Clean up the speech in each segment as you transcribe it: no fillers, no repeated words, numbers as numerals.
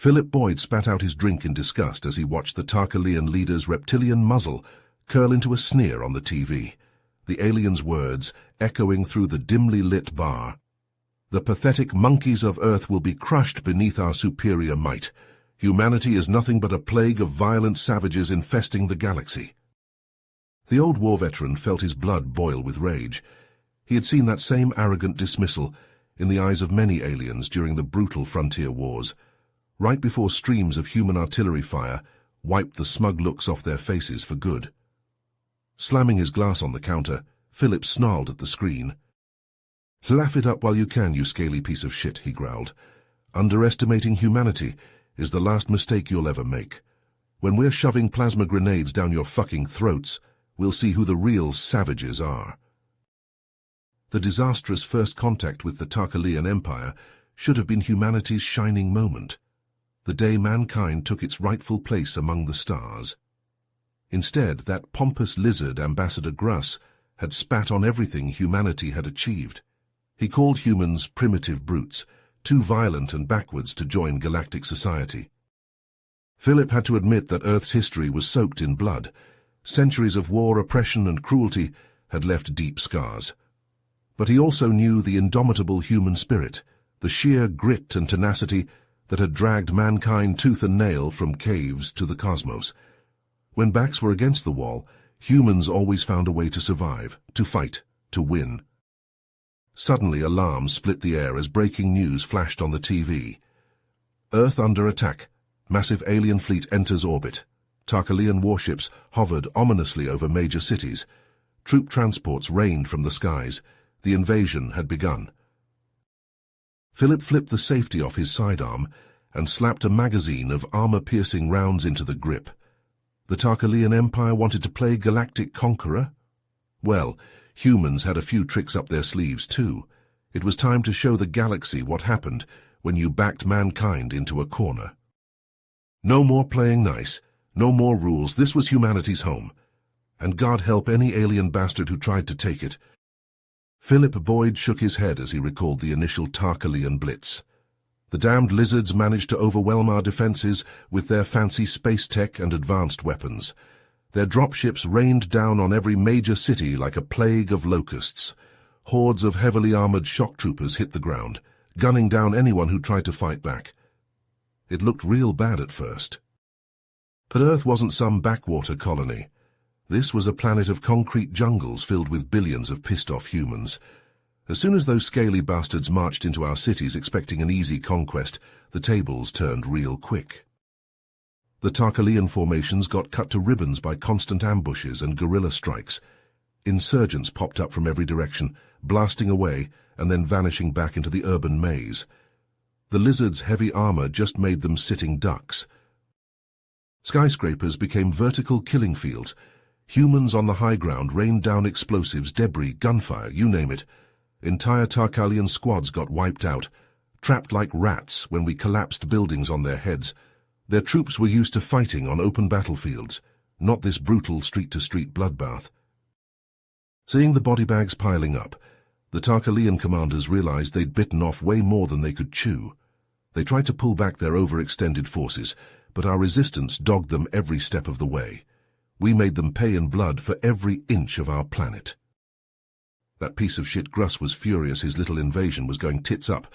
Philip Boyd spat out his drink in disgust as he watched the Tarkalian leader's reptilian muzzle curl into a sneer on the TV, the alien's words echoing through the dimly lit bar. "The pathetic monkeys of Earth will be crushed beneath our superior might. Humanity is nothing but a plague of violent savages infesting the galaxy." The old war veteran felt his blood boil with rage. He had seen that same arrogant dismissal in the eyes of many aliens during the brutal frontier wars, right before streams of human artillery fire wiped the smug looks off their faces for good. Slamming his glass on the counter, Philip snarled at the screen. "Laugh it up while you can, you scaly piece of shit," he growled. "Underestimating humanity is the last mistake you'll ever make. When we're shoving plasma grenades down your fucking throats, we'll see who the real savages are." The disastrous first contact with the Tarkalian Empire should have been humanity's shining moment, the day mankind took its rightful place among the stars. Instead, that pompous lizard, Ambassador Gruss, had spat on everything humanity had achieved. He called humans primitive brutes, too violent and backwards to join galactic society. Philip had to admit that Earth's history was soaked in blood. Centuries of war, oppression, and cruelty had left deep scars. But he also knew the indomitable human spirit, the sheer grit and tenacity that had dragged mankind tooth and nail from caves to the cosmos. When backs were against the wall, humans always found a way to survive, to fight, to win. Suddenly, alarms split the air as breaking news flashed on the TV. "Earth under attack. Massive alien fleet enters orbit. Tarkalian warships hovered ominously over major cities. Troop transports rained from the skies. The invasion had begun." Philip flipped the safety off his sidearm and slapped a magazine of armor-piercing rounds into the grip. The Tarkalian Empire wanted to play galactic conqueror? Well, humans had a few tricks up their sleeves too. It was time to show the galaxy what happened when you backed mankind into a corner. No more playing nice, no more rules. This was humanity's home. And God help any alien bastard who tried to take it. Philip Boyd shook his head as he recalled the initial Tarkalian blitz. The damned lizards managed to overwhelm our defenses with their fancy space tech and advanced weapons. Their dropships rained down on every major city like a plague of locusts. Hordes of heavily armored shock troopers hit the ground, gunning down anyone who tried to fight back. It looked real bad at first. But Earth wasn't some backwater colony. This was a planet of concrete jungles filled with billions of pissed-off humans. As soon as those scaly bastards marched into our cities expecting an easy conquest, the tables turned real quick. The Tarkalian formations got cut to ribbons by constant ambushes and guerrilla strikes. Insurgents popped up from every direction, blasting away and then vanishing back into the urban maze. The lizards' heavy armor just made them sitting ducks. Skyscrapers became vertical killing fields. Humans on the high ground rained down explosives, debris, gunfire, you name it. Entire Tarkalian squads got wiped out, trapped like rats when we collapsed buildings on their heads. Their troops were used to fighting on open battlefields, not this brutal street-to-street bloodbath. Seeing the body bags piling up, the Tarkalian commanders realized they'd bitten off way more than they could chew. They tried to pull back their overextended forces, but our resistance dogged them every step of the way. We made them pay in blood for every inch of our planet. That piece of shit Gruss was furious his little invasion was going tits up,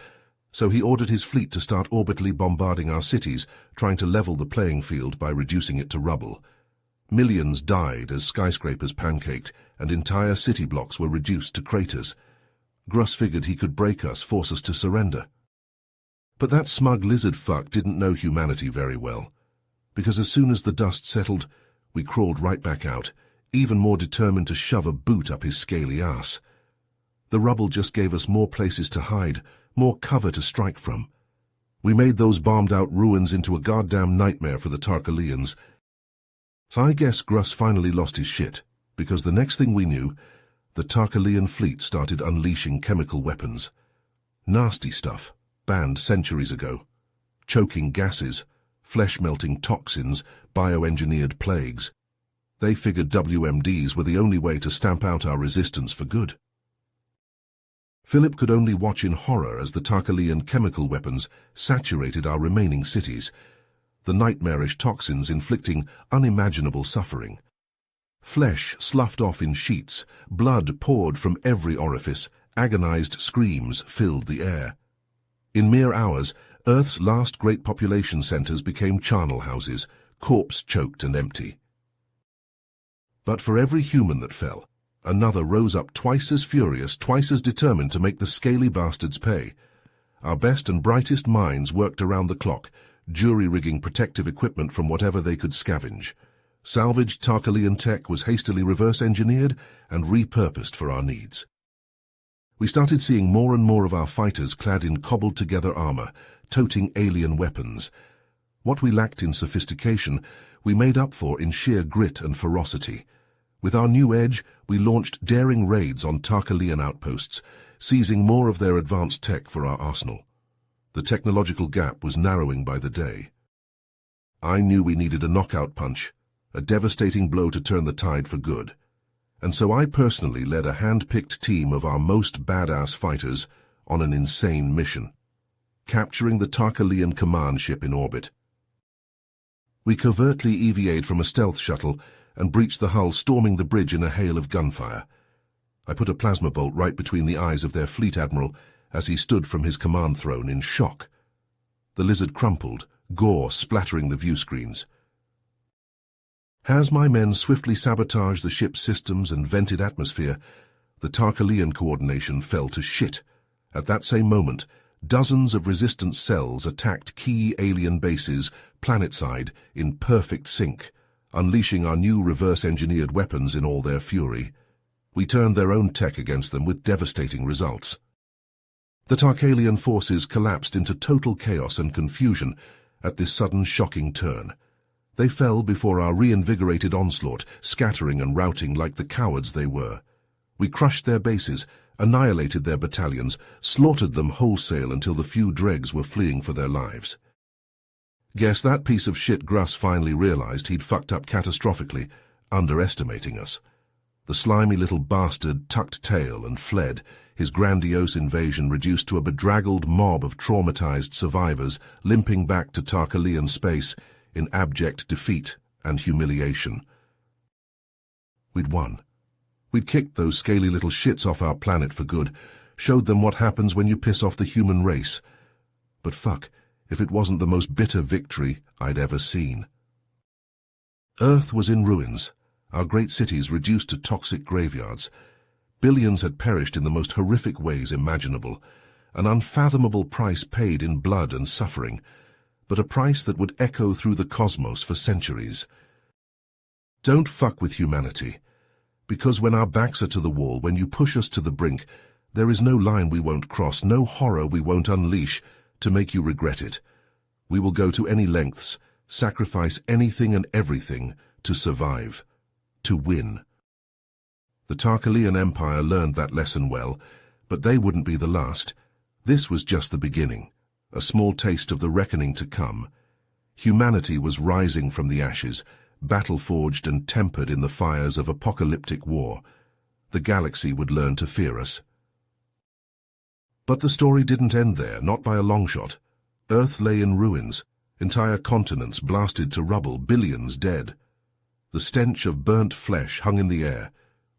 so he ordered his fleet to start orbitally bombarding our cities, trying to level the playing field by reducing it to rubble. Millions died as skyscrapers pancaked, and entire city blocks were reduced to craters. Gruss figured he could break us, force us to surrender. But that smug lizard fuck didn't know humanity very well, because as soon as the dust settled, we crawled right back out, even more determined to shove a boot up his scaly ass. The rubble just gave us more places to hide, more cover to strike from. We made those bombed-out ruins into a goddamn nightmare for the Tarkalians. So I guess Gruss finally lost his shit, because the next thing we knew, the Tarkalian fleet started unleashing chemical weapons. Nasty stuff, banned centuries ago. Choking gases, flesh-melting toxins, bioengineered plagues. They figured WMDs were the only way to stamp out our resistance for good. Philip could only watch in horror as the Tarkalian chemical weapons saturated our remaining cities, the nightmarish toxins inflicting unimaginable suffering. Flesh sloughed off in sheets, blood poured from every orifice, agonized screams filled the air. In mere hours, Earth's last great population centers became charnel houses, corpse-choked and empty. But for every human that fell, another rose up twice as furious, twice as determined to make the scaly bastards pay. Our best and brightest minds worked around the clock, jury-rigging protective equipment from whatever they could scavenge. Salvaged Tarkalian tech was hastily reverse-engineered and repurposed for our needs. We started seeing more and more of our fighters clad in cobbled-together armor, toting alien weapons. What we lacked in sophistication, we made up for in sheer grit and ferocity. With our new edge, we launched daring raids on Tarkalian outposts, seizing more of their advanced tech for our arsenal. The technological gap was narrowing by the day. I knew we needed a knockout punch, a devastating blow to turn the tide for good. And so I personally led a hand-picked team of our most badass fighters on an insane mission, capturing the Tarkalian command ship in orbit. We covertly EVA'd from a stealth shuttle and breached the hull, storming the bridge in a hail of gunfire. I put a plasma bolt right between the eyes of their fleet admiral as he stood from his command throne in shock. The lizard crumpled, gore splattering the view screens. As my men swiftly sabotaged the ship's systems and vented atmosphere, the Tarkalian coordination fell to shit. At that same moment, dozens of resistance cells attacked key alien bases planetside in perfect sync, unleashing our new reverse-engineered weapons in all their fury. We turned their own tech against them with devastating results. The Tarkalian forces collapsed into total chaos and confusion at this sudden shocking turn. They fell before our reinvigorated onslaught, scattering and routing like the cowards they were. We crushed their bases, annihilated their battalions, slaughtered them wholesale until the few dregs were fleeing for their lives. Guess that piece of shit Gruss finally realized he'd fucked up catastrophically, underestimating us. The slimy little bastard tucked tail and fled, his grandiose invasion reduced to a bedraggled mob of traumatized survivors limping back to Tarkalian space in abject defeat and humiliation. We'd won. We'd kicked those scaly little shits off our planet for good, showed them what happens when you piss off the human race. But fuck, if it wasn't the most bitter victory I'd ever seen. Earth was in ruins, our great cities reduced to toxic graveyards. Billions had perished in the most horrific ways imaginable, an unfathomable price paid in blood and suffering, but a price that would echo through the cosmos for centuries. Don't fuck with humanity, because when our backs are to the wall, when you push us to the brink, there is no line we won't cross, no horror we won't unleash to make you regret it. We will go to any lengths, sacrifice anything and everything to survive, to win. The Tarkalian Empire learned that lesson well, but they wouldn't be the last. This was just the beginning, a small taste of the reckoning to come. Humanity was rising from the ashes, battle-forged and tempered in the fires of apocalyptic war. The galaxy would learn to fear us. But the story didn't end there, not by a long shot. Earth lay in ruins, entire continents blasted to rubble, billions dead. The stench of burnt flesh hung in the air.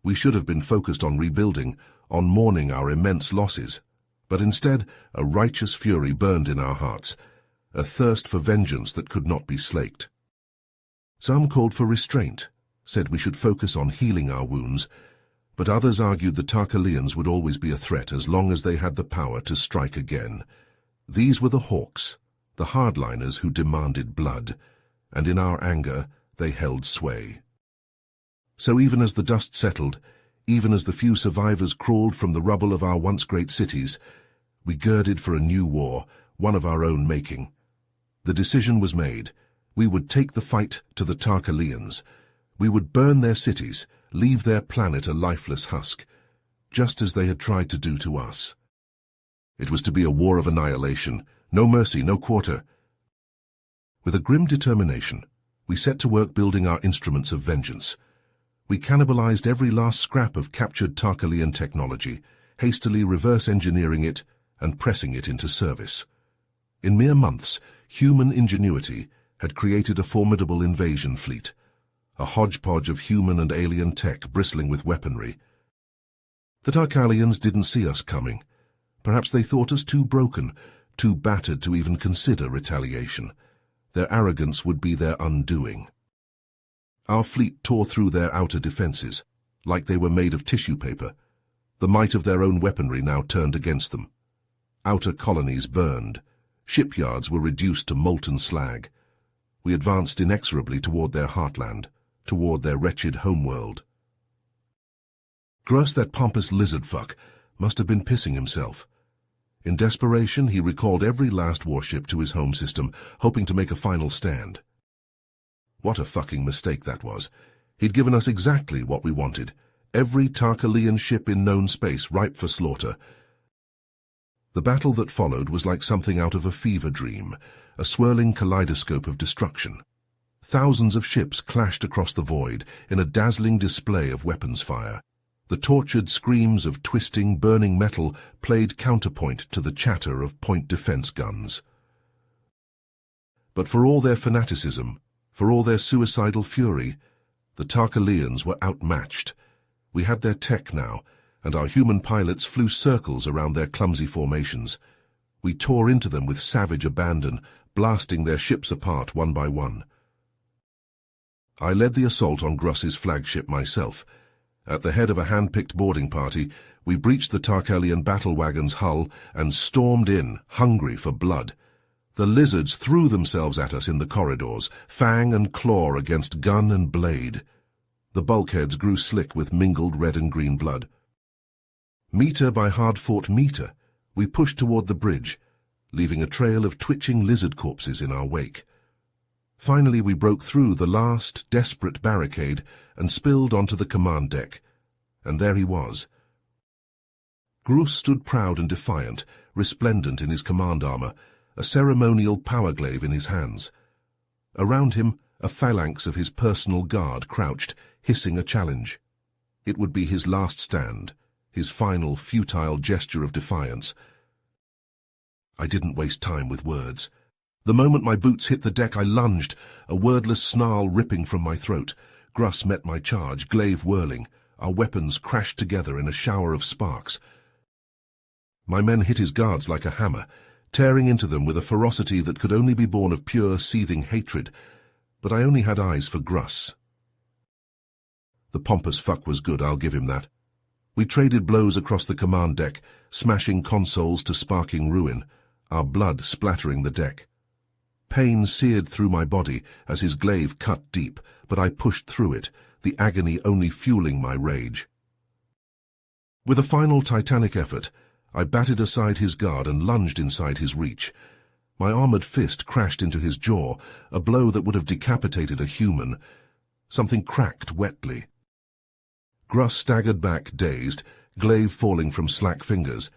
We should have been focused on rebuilding, on mourning our immense losses. But instead, a righteous fury burned in our hearts, a thirst for vengeance that could not be slaked. Some called for restraint, said we should focus on healing our wounds, but others argued the Tarkalians would always be a threat as long as they had the power to strike again. These were the Hawks, the hardliners who demanded blood, and in our anger they held sway. So even as the dust settled, even as the few survivors crawled from the rubble of our once great cities, we girded for a new war, one of our own making. The decision was made. We would take the fight to the Tarkalians. We would burn their cities, leave their planet a lifeless husk, just as they had tried to do to us. It was to be a war of annihilation, no mercy, no quarter. With a grim determination, we set to work building our instruments of vengeance. We cannibalized every last scrap of captured Tarkalian technology, hastily reverse-engineering it and pressing it into service. In mere months, human ingenuity had created a formidable invasion fleet, a hodgepodge of human and alien tech bristling with weaponry. The Tarkalians didn't see us coming. Perhaps they thought us too broken, too battered to even consider retaliation. Their arrogance would be their undoing. Our fleet tore through their outer defenses, like they were made of tissue paper. The might of their own weaponry now turned against them. Outer colonies burned. Shipyards were reduced to molten slag. We advanced inexorably toward their heartland, toward their wretched homeworld. Gruss, that pompous lizard fuck, must have been pissing himself. In desperation, he recalled every last warship to his home system, hoping to make a final stand. What a fucking mistake that was. He'd given us exactly what we wanted. Every Tarkalian ship in known space ripe for slaughter. The battle that followed was like something out of a fever dream, a swirling kaleidoscope of destruction. Thousands of ships clashed across the void in a dazzling display of weapons fire. The tortured screams of twisting, burning metal played counterpoint to the chatter of point defense guns. But for all their fanaticism, for all their suicidal fury, the Tarkalians were outmatched. We had their tech now, and our human pilots flew circles around their clumsy formations. We tore into them with savage abandon, blasting their ships apart one by one. I led the assault on Gruss's flagship myself. At the head of a hand-picked boarding party, we breached the Tarkalian battle wagon's hull and stormed in, hungry for blood. The lizards threw themselves at us in the corridors, fang and claw against gun and blade. The bulkheads grew slick with mingled red and green blood. Meter by hard-fought meter, we pushed toward the bridge, leaving a trail of twitching lizard corpses in our wake. Finally, we broke through the last, desperate barricade and spilled onto the command deck. And there he was. Gruss stood proud and defiant, resplendent in his command armor, a ceremonial power glaive in his hands. Around him, a phalanx of his personal guard crouched, hissing a challenge. It would be his last stand, his final, futile gesture of defiance. I didn't waste time with words. The moment my boots hit the deck, I lunged, a wordless snarl ripping from my throat. Gruss met my charge, glaive whirling. Our weapons crashed together in a shower of sparks. My men hit his guards like a hammer, tearing into them with a ferocity that could only be born of pure, seething hatred. But I only had eyes for Gruss. The pompous fuck was good, I'll give him that. We traded blows across the command deck, smashing consoles to sparking ruin, our blood splattering the deck. Pain seared through my body as his glaive cut deep, but I pushed through it, the agony only fueling my rage. With a final titanic effort, I batted aside his guard and lunged inside his reach. My armored fist crashed into his jaw, a blow that would have decapitated a human. Something cracked wetly. Gruss staggered back, dazed, glaive falling from slack fingers.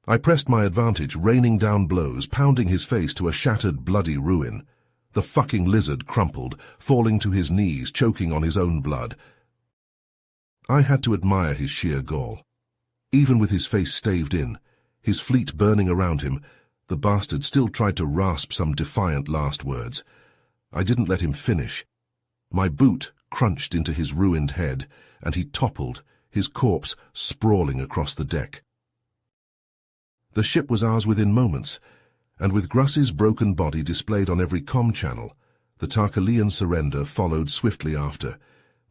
I pressed my advantage, raining down blows, pounding his face to a shattered, bloody ruin. The fucking lizard crumpled, falling to his knees, choking on his own blood. I had to admire his sheer gall. Even with his face staved in, his fleet burning around him, the bastard still tried to rasp some defiant last words. I didn't let him finish. My boot crunched into his ruined head, and he toppled, his corpse sprawling across the deck. The ship was ours within moments, and with Gruss's broken body displayed on every comm channel, the Tarkalian surrender followed swiftly after.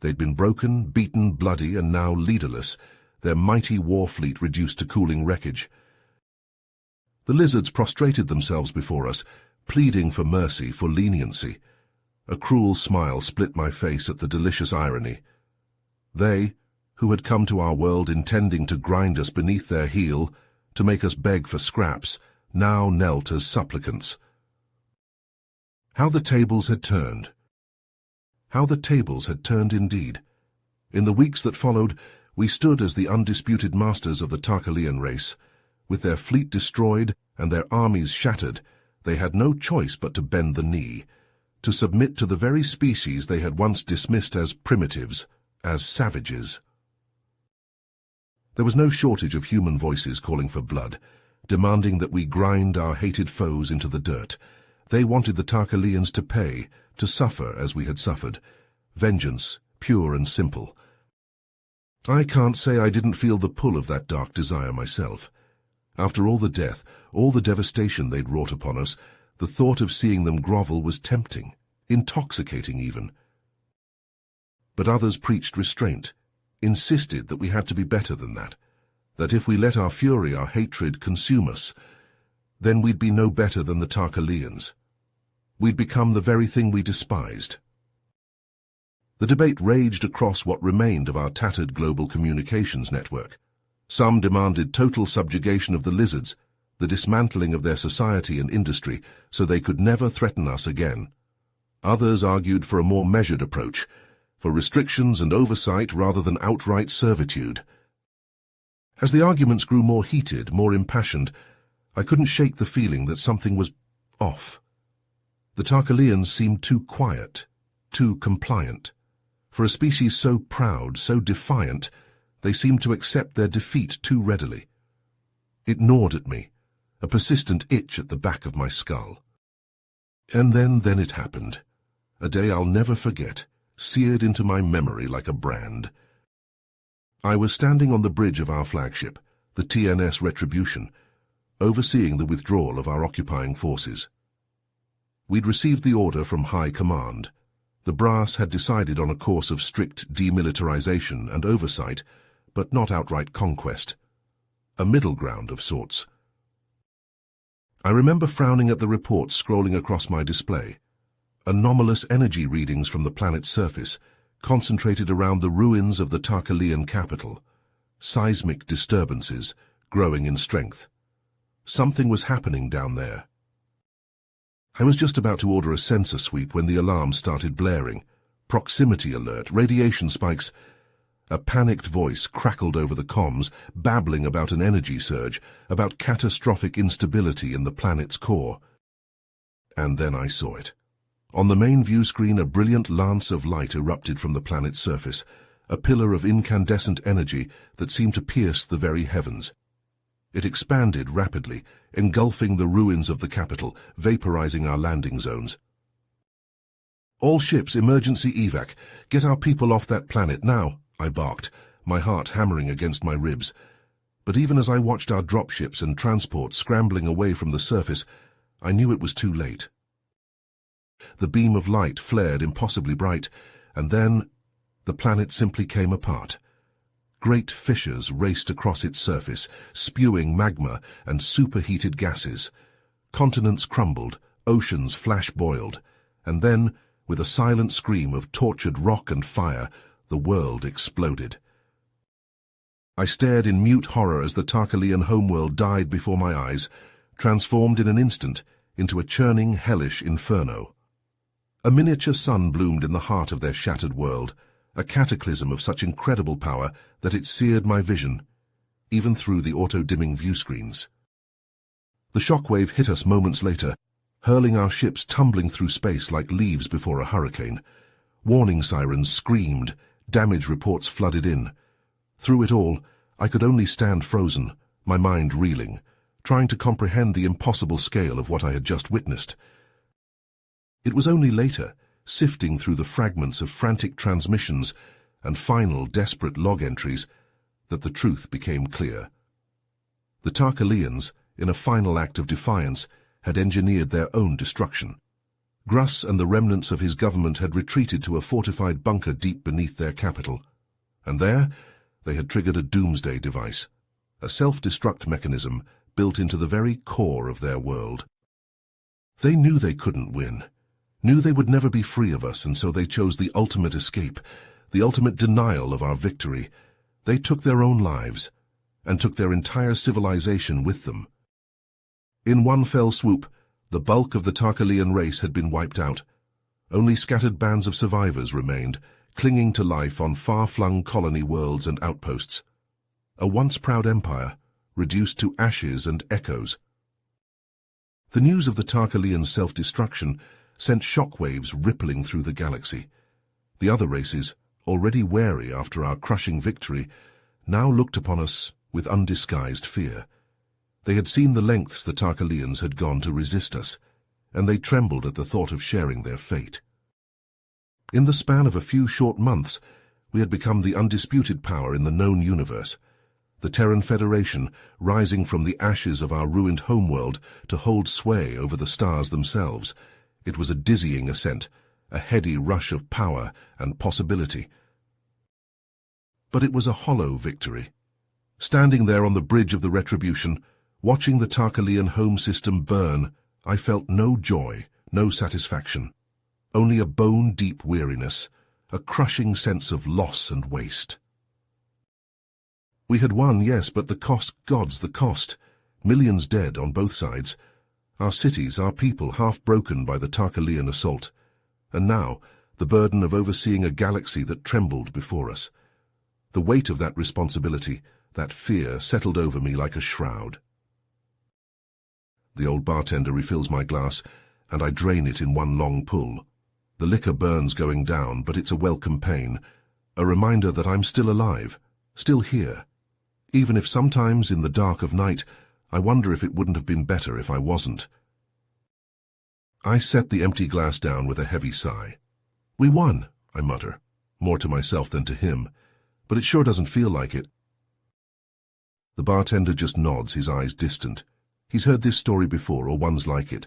They'd been broken, beaten, bloody, and now leaderless, their mighty war fleet reduced to cooling wreckage. The lizards prostrated themselves before us, pleading for mercy, for leniency. A cruel smile split my face at the delicious irony. They, who had come to our world intending to grind us beneath their heel, to make us beg for scraps, now knelt as supplicants. How the tables had turned. How the tables had turned indeed. In the weeks that followed, we stood as the undisputed masters of the Tarkalian race. With their fleet destroyed and their armies shattered, they had no choice but to bend the knee, to submit to the very species they had once dismissed as primitives, as savages. There was no shortage of human voices calling for blood, demanding that we grind our hated foes into the dirt. They wanted the Tarkalians to pay, to suffer as we had suffered. Vengeance, pure and simple. I can't say I didn't feel the pull of that dark desire myself. After all the death, all the devastation they'd wrought upon us, the thought of seeing them grovel was tempting, intoxicating even. But others preached restraint, insisted that we had to be better than that if we let our fury, our hatred consume us, then we'd be no better than the Tarkalians. We'd become the very thing we despised. The debate raged across what remained of our tattered global communications network. Some demanded total subjugation of the lizards, the dismantling of their society and industry, so they could never threaten us again. Others argued for a more measured approach, for restrictions and oversight rather than outright servitude. As the arguments grew more heated, more impassioned, I couldn't shake the feeling that something was off. The Tarkalians seemed too quiet, too compliant. For a species so proud, so defiant, they seemed to accept their defeat too readily. It gnawed at me, a persistent itch at the back of my skull. And then it happened. A day I'll never forget, seared into my memory like a brand. I was standing on the bridge of our flagship, the TNS Retribution, overseeing the withdrawal of our occupying forces. We'd received the order from High Command. The brass had decided on a course of strict demilitarization and oversight, but not outright conquest. A middle ground of sorts. I remember frowning at the reports scrolling across my display. Anomalous energy readings from the planet's surface, concentrated around the ruins of the Tarkalian capital. Seismic disturbances, growing in strength. Something was happening down there. I was just about to order a sensor sweep when the alarm started blaring. Proximity alert, radiation spikes. A panicked voice crackled over the comms, babbling about an energy surge, about catastrophic instability in the planet's core. And then I saw it. On the main view screen, a brilliant lance of light erupted from the planet's surface, a pillar of incandescent energy that seemed to pierce the very heavens. It expanded rapidly, engulfing the ruins of the capital, vaporizing our landing zones. "All ships, emergency evac. Get our people off that planet now," I barked, my heart hammering against my ribs. But even as I watched our dropships and transports scrambling away from the surface, I knew it was too late. The beam of light flared impossibly bright, and then the planet simply came apart. Great fissures raced across its surface, spewing magma and superheated gases. Continents crumbled, oceans flash-boiled, and then, with a silent scream of tortured rock and fire, the world exploded. I stared in mute horror as the Tarkalian homeworld died before my eyes, transformed in an instant into a churning, hellish inferno. A miniature sun bloomed in the heart of their shattered world, a cataclysm of such incredible power that it seared my vision, even through the auto-dimming view screens. The shockwave hit us moments later, hurling our ships tumbling through space like leaves before a hurricane. Warning sirens screamed, damage reports flooded in. Through it all, I could only stand frozen, my mind reeling, trying to comprehend the impossible scale of what I had just witnessed. It was only later, sifting through the fragments of frantic transmissions and final desperate log entries, that the truth became clear. The Tarkalians, in a final act of defiance, had engineered their own destruction. Gruss and the remnants of his government had retreated to a fortified bunker deep beneath their capital, and there they had triggered a doomsday device, a self-destruct mechanism built into the very core of their world. They knew they couldn't win, knew they would never be free of us, and so they chose the ultimate escape, the ultimate denial of our victory. They took their own lives, and took their entire civilization with them. In one fell swoop, the bulk of the Tarkalian race had been wiped out. Only scattered bands of survivors remained, clinging to life on far-flung colony worlds and outposts. A once proud empire, reduced to ashes and echoes. The news of the Tarkalian self-destruction sent shockwaves rippling through the galaxy. The other races, already wary after our crushing victory, now looked upon us with undisguised fear. They had seen the lengths the Tarkalians had gone to resist us, and they trembled at the thought of sharing their fate. In the span of a few short months, we had become the undisputed power in the known universe. The Terran Federation, rising from the ashes of our ruined homeworld to hold sway over the stars themselves. It was a dizzying ascent, a heady rush of power and possibility. But it was a hollow victory. Standing there on the bridge of the Retribution, watching the Tarkalian home system burn, I felt no joy, no satisfaction. Only a bone-deep weariness, a crushing sense of loss and waste. We had won, yes, but the cost, gods, the cost. Millions dead on both sides. Our cities, our people, half broken by the Tarkalian assault. And now, the burden of overseeing a galaxy that trembled before us. The weight of that responsibility, that fear, settled over me like a shroud. The old bartender refills my glass, and I drain it in one long pull. The liquor burns going down, but it's a welcome pain, a reminder that I'm still alive, still here. Even if sometimes in the dark of night, I wonder if it wouldn't have been better if I wasn't. I set the empty glass down with a heavy sigh. We won, I mutter, more to myself than to him, but it sure doesn't feel like it. The bartender just nods, his eyes distant. He's heard this story before, or ones like it.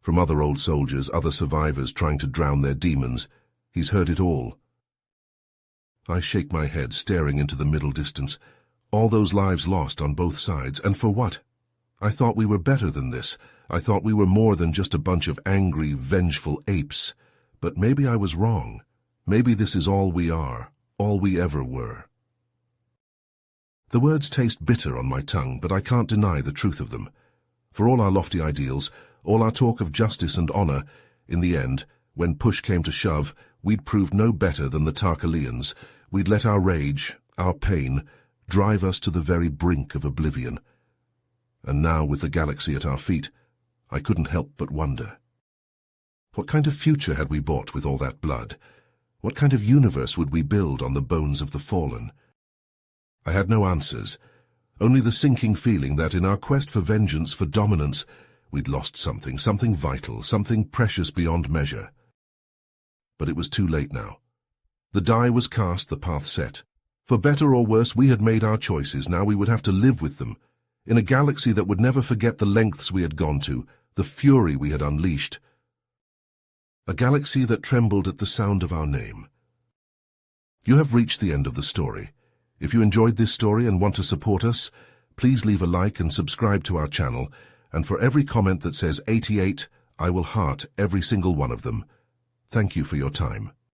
From other old soldiers, other survivors trying to drown their demons. He's heard it all. I shake my head, staring into the middle distance. All those lives lost on both sides, and for what? I thought we were better than this. I thought we were more than just a bunch of angry, vengeful apes. But maybe I was wrong. Maybe this is all we are, all we ever were. The words taste bitter on my tongue, but I can't deny the truth of them. For all our lofty ideals, all our talk of justice and honor, in the end, when push came to shove, we'd proved no better than the Tarkalians. We'd let our rage, our pain, drive us to the very brink of oblivion. And now, with the galaxy at our feet, I couldn't help but wonder. What kind of future had we bought with all that blood? What kind of universe would we build on the bones of the fallen? I had no answers, only the sinking feeling that in our quest for vengeance, for dominance, we'd lost something, something vital, something precious beyond measure. But it was too late now. The die was cast, the path set. For better or worse, we had made our choices. Now we would have to live with them. In a galaxy that would never forget the lengths we had gone to, the fury we had unleashed. A galaxy that trembled at the sound of our name. You have reached the end of the story. If you enjoyed this story and want to support us, please leave a like and subscribe to our channel, and for every comment that says 88, I will heart every single one of them. Thank you for your time.